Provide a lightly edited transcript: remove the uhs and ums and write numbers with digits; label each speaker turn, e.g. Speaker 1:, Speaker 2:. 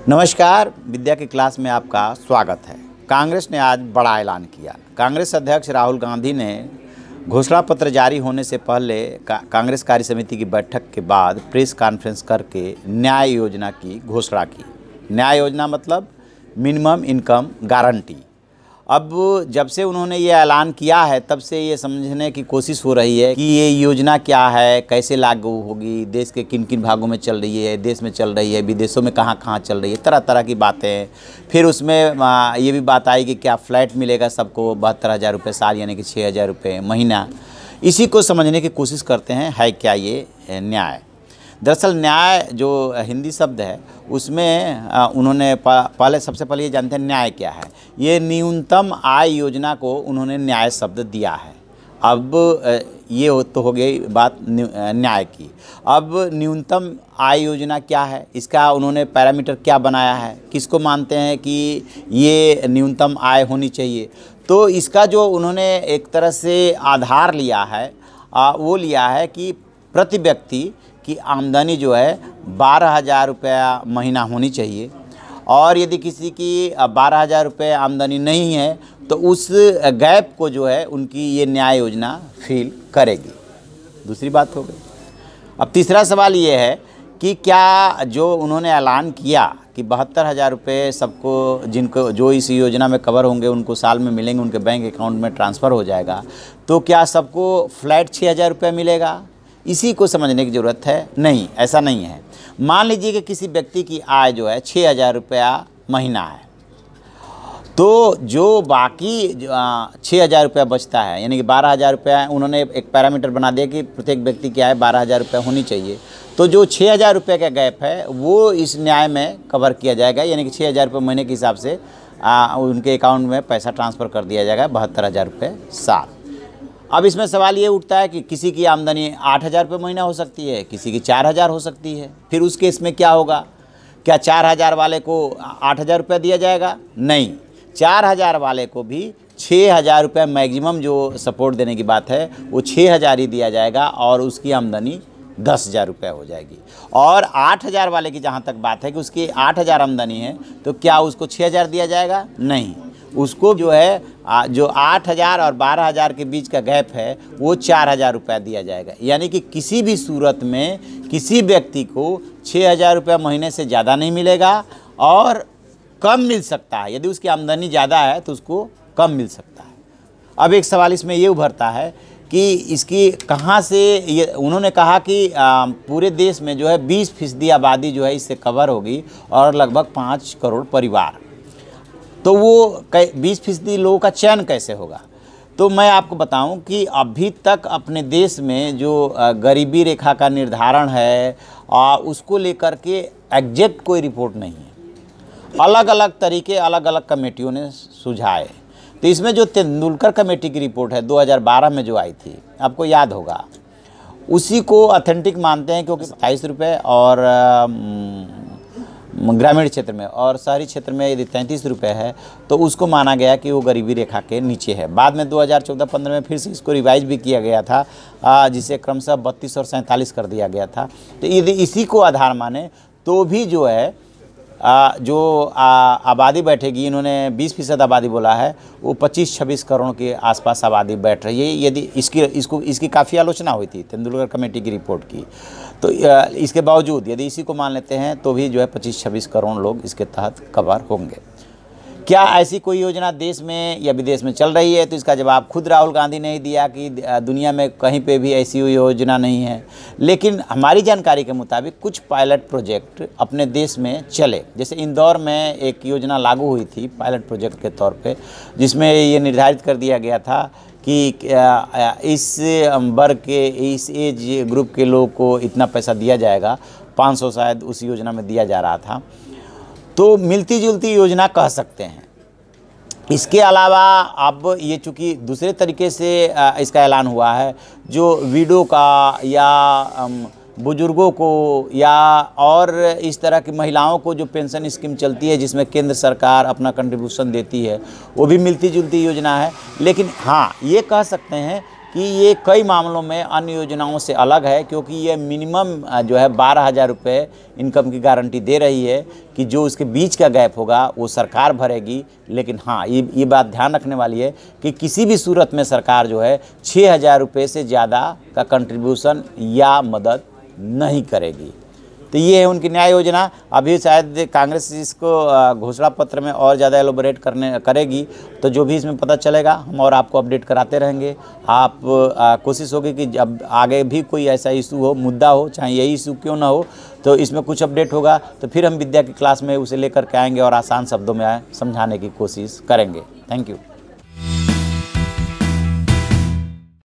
Speaker 1: नमस्कार, विद्या की क्लास में आपका स्वागत है। कांग्रेस ने आज बड़ा ऐलान किया। कांग्रेस अध्यक्ष राहुल गांधी ने घोषणा पत्र जारी होने से पहले कांग्रेस कार्य समिति की बैठक के बाद प्रेस कॉन्फ्रेंस करके न्याय योजना की घोषणा की। न्याय योजना मतलब मिनिमम इनकम गारंटी। अब जब से उन्होंने ये ऐलान किया है तब से ये समझने की कोशिश हो रही है कि ये योजना क्या है, कैसे लागू होगी, देश के किन किन भागों में चल रही है, देश में चल रही है, विदेशों में कहाँ कहाँ चल रही है, तरह तरह की बातें। फिर उसमें ये भी बात आई कि क्या फ्लैट मिलेगा सबको 72,000 रुपये साल यानी कि 6,000 रुपये महीना। इसी को समझने की कोशिश करते हैं, है क्या ये न्याय। दरअसल न्याय जो हिंदी शब्द है उसमें उन्होंने सबसे पहले ये जानते हैं न्याय क्या है। ये न्यूनतम आय योजना को उन्होंने न्याय शब्द दिया है। अब ये तो हो गई बात न्याय की। अब न्यूनतम आय योजना क्या है, इसका उन्होंने पैरामीटर क्या बनाया है, किसको मानते हैं कि ये न्यूनतम आय होनी चाहिए। तो इसका जो उन्होंने एक तरह से आधार लिया है वो लिया है कि प्रति व्यक्ति की आमदनी जो है 12,000 रुपया महीना होनी चाहिए, और यदि किसी की 12,000 रुपये आमदनी नहीं है तो उस गैप को जो है उनकी ये न्याय योजना फिल करेगी। दूसरी बात हो गई। अब तीसरा सवाल ये है कि क्या जो उन्होंने ऐलान किया कि 72,000 रुपये सबको जिनको जो इस योजना में कवर होंगे उनको साल में मिलेंगे, उनके बैंक अकाउंट में ट्रांसफ़र हो जाएगा, तो क्या सबको फ्लैट 6,000 रुपये मिलेगा? इसी को समझने की ज़रूरत है। नहीं, ऐसा नहीं है। मान लीजिए कि किसी व्यक्ति की आय जो है 6,000 रुपया महीना है, तो जो बाकी 6,000 रुपया बचता है यानी कि 12,000 रुपया उन्होंने एक पैरामीटर बना दिया कि प्रत्येक व्यक्ति की आय 12,000 रुपया होनी चाहिए। तो जो 6,000 रुपये का गैप है वो इस न्याय में कवर किया जाएगा, यानी कि 6,000 रुपये महीने के हिसाब से उनके अकाउंट में पैसा ट्रांसफ़र कर दिया जाएगा 72,000 रुपये साल। अब इसमें सवाल ये उठता है कि किसी की आमदनी 8,000 रुपये महीना हो सकती है, किसी की 4,000 हो सकती है। फिर उस केस में क्या होगा? क्या 4,000 वाले को 8,000 रुपया दिया जाएगा? नहीं, 4,000 वाले को भी 6,000 रुपये मैक्सिमम जो सपोर्ट देने की बात है वो 6,000 ही दिया जाएगा, और उसकी आमदनी 10,000 रुपये हो जाएगी। और 8,000 वाले की जहाँ तक बात है कि उसकी 8,000 आमदनी है तो क्या उसको 6,000 दिया जाएगा? नहीं, उसको जो है जो 8,000 और 12,000 के बीच का गैप है वो 4,000 रुपया दिया जाएगा। यानी कि किसी भी सूरत में किसी व्यक्ति को 6,000 रुपया महीने से ज़्यादा नहीं मिलेगा, और कम मिल सकता है। यदि उसकी आमदनी ज़्यादा है तो उसको कम मिल सकता है। अब एक सवाल इसमें ये उभरता है कि इसकी कहाँ से ये उन्होंने कहा कि पूरे देश में जो है 20% आबादी जो है इससे कवर होगी, और लगभग 5 करोड़ परिवार। तो वो 20% लोगों का चयन कैसे होगा? तो मैं आपको बताऊं कि अभी तक अपने देश में जो गरीबी रेखा का निर्धारण है उसको लेकर के एग्जैक्ट कोई रिपोर्ट नहीं है। अलग अलग तरीके अलग अलग कमेटियों ने सुझाए। तो इसमें जो तेंदुलकर कमेटी की रिपोर्ट है 2012 में जो आई थी, आपको याद होगा, उसी को ऑथेंटिक मानते हैं, क्योंकि 27 रुपये और ग्रामीण क्षेत्र में और शहरी क्षेत्र में यदि 33 रुपये है तो उसको माना गया कि वो गरीबी रेखा के नीचे है। बाद में 2014-15 में फिर से इसको रिवाइज भी किया गया था, जिसे क्रमशः 32 और 47 कर दिया गया था। तो यदि इसी को आधार माने तो भी जो है जो आबादी बैठेगी, इन्होंने 20% आबादी बोला है, वो 25-26 करोड़ के आसपास आबादी बैठ रही है। यदि इसकी काफ़ी आलोचना हुई थी तेंदुलकर कमेटी की रिपोर्ट की, तो इसके बावजूद यदि इसी को मान लेते हैं तो भी जो है 25-26 करोड़ लोग इसके तहत कवर होंगे। क्या ऐसी कोई योजना देश में या विदेश में चल रही है? तो इसका जवाब खुद राहुल गांधी ने ही दिया कि दुनिया में कहीं पे भी ऐसी योजना नहीं है। लेकिन हमारी जानकारी के मुताबिक कुछ पायलट प्रोजेक्ट अपने देश में चले। जैसे इंदौर में एक योजना लागू हुई थी पायलट प्रोजेक्ट के तौर पे, जिसमें ये निर्धारित कर दिया गया था कि इस वर्ग के, इस एज ग्रुप के लोगों को इतना पैसा दिया जाएगा, 500 शायद उस योजना में दिया जा रहा था। तो मिलती जुलती योजना कह सकते हैं। इसके अलावा अब ये चूँकि दूसरे तरीके से इसका ऐलान हुआ है, जो विडो का या बुजुर्गों को या और इस तरह की महिलाओं को जो पेंशन स्कीम चलती है जिसमें केंद्र सरकार अपना कंट्रीब्यूशन देती है, वो भी मिलती जुलती योजना है। लेकिन हाँ, ये कह सकते हैं कि ये कई मामलों में अन्य योजनाओं से अलग है, क्योंकि ये मिनिमम जो है 12,000 रुपये इनकम की गारंटी दे रही है कि जो उसके बीच का गैप होगा वो सरकार भरेगी। लेकिन हाँ, ये बात ध्यान रखने वाली है कि किसी भी सूरत में सरकार जो है 6,000 रुपये से ज़्यादा का कंट्रीब्यूशन या मदद नहीं करेगी। तो ये है उनकी न्याय योजना। अभी शायद कांग्रेस इसको घोषणा पत्र में और ज़्यादा एलोबोरेट करेगी, तो जो भी इसमें पता चलेगा हम और आपको अपडेट कराते रहेंगे। आप कोशिश होगी कि जब आगे भी कोई ऐसा इशू हो, मुद्दा हो, चाहे यही इशू क्यों ना हो, तो इसमें कुछ अपडेट होगा तो फिर हम विद्या की क्लास में उसे लेकर के आएंगे और आसान शब्दों में समझाने की कोशिश करेंगे। Thank you.